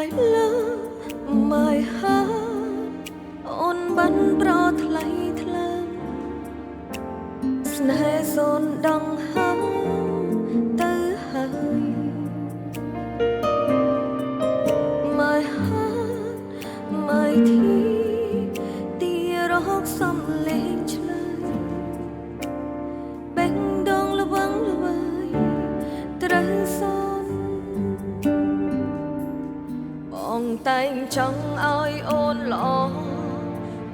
My love my heart អូនបានប្រថ្លៃថ្លើមស្នេហ៍សូនដងហើមទៅហើយ My heart my tear ទីរហកសំលេងឆ្លើយបេះដូងល្វឹងល្វើយត្រូវសូនបងតែងចង់ឲ្យអូនល្អ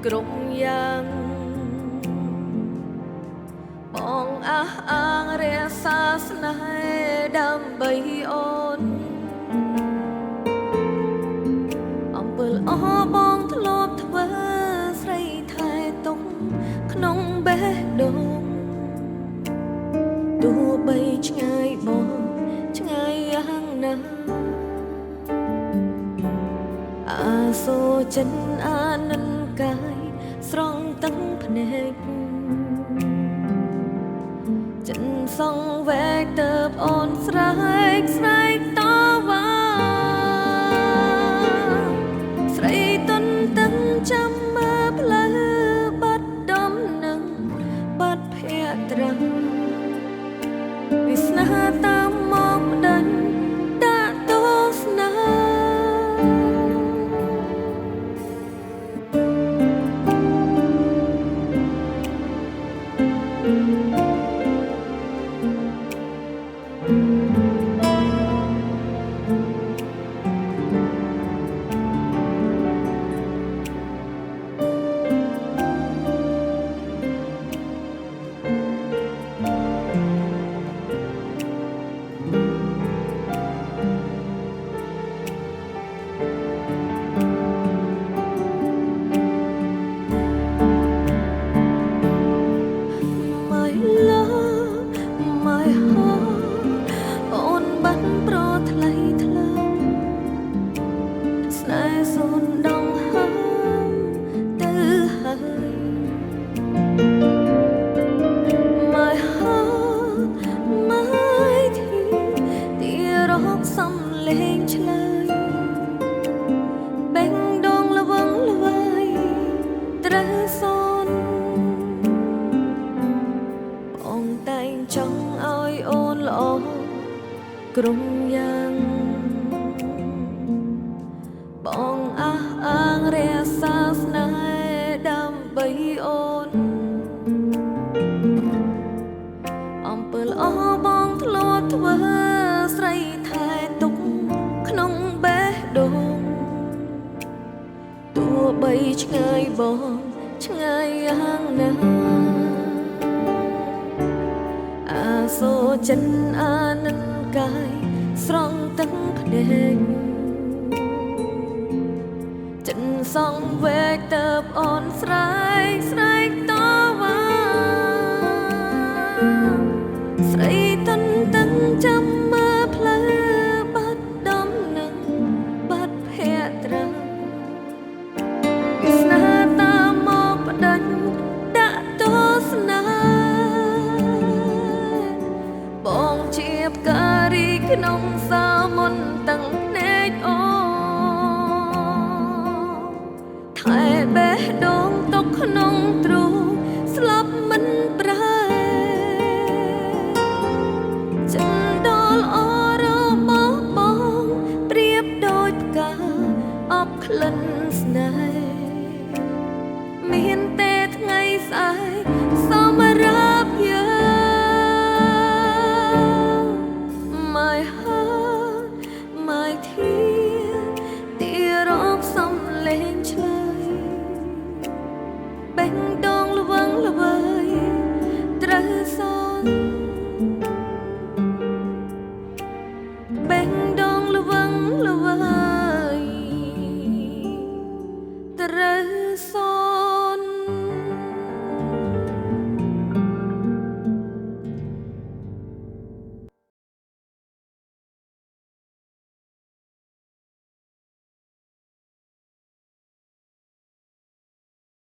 គ្រប់យ៉ាងបងអះអាងរក្សាស្នេហ៍ដើម្បីអូនអំពើល្អបងធ្លាប់ធ្វើស្រីថែទុកក្នុងបេះដូងទោះបីឆ្ងាយបងឆ្ងាយយ៉ាងណាអាសូរចិត្តអានិនកាយស្រង់ទឹកភ្នែកចិនសងវែកទៅអូនស្រែកស្រែកតវ៉ាស្រីទុនតឹងចាំមើលផ្លូវបាត់ដំនឹងបាត់ភ័ក្រត្រឹងវាស្នេហ៍តាមមកផ្ដាច់ដាក់ទោសនា My love my heart អូនបានប្រថ្លៃថ្លើមស្នេហ៍សូនដងហើមទៅហើយ My heart my tear ទីរហកសំលេងឆ្លើយបេះដូងល្វឹងល្វើយត្រូវសូនបងតែងចង់ឲ្យអូនល្អគ្រប់យ៉ាងបងអះអាងរក្សាស្នេហ៍ដើម្បីអូនអំពើល្អបងធ្លាប់ធ្វើស្រីថែទុកក្នុងបេះដូងទោះបីឆ្ងាយបងឆ្ងាយយ៉ាងណាអាសូរចិត្តអានិនកាយស្រង់ទឹកភ្នែកចិនសងវែកទៅអូនស្រែកស្រែកតវ៉ាស្រីទុនតឹងចាំមើលផ្លូវបាត់ដំនឹងបាត់ភ័ក្រត្រឹងវាស្នេហ៍តាមមកផ្ដាច់ដាក់ទោសនាបងជាផ្ការីក្នុងសាមុនតឹងភ្នែកអូថែបេះដូងទុកក្នុងទ្រូងស្លាប់មិនប្រែចិនដល់អរបស់បងប្រៀបដូចផ្កាអបក្លិនស្នេហ៍មានតែថ្ងៃស្អែកសម្រាប់យើង My heart my tear ទីរកសំលេងឆ្លើយបេះដូងល្វឹងល្វើយត្រូវសូ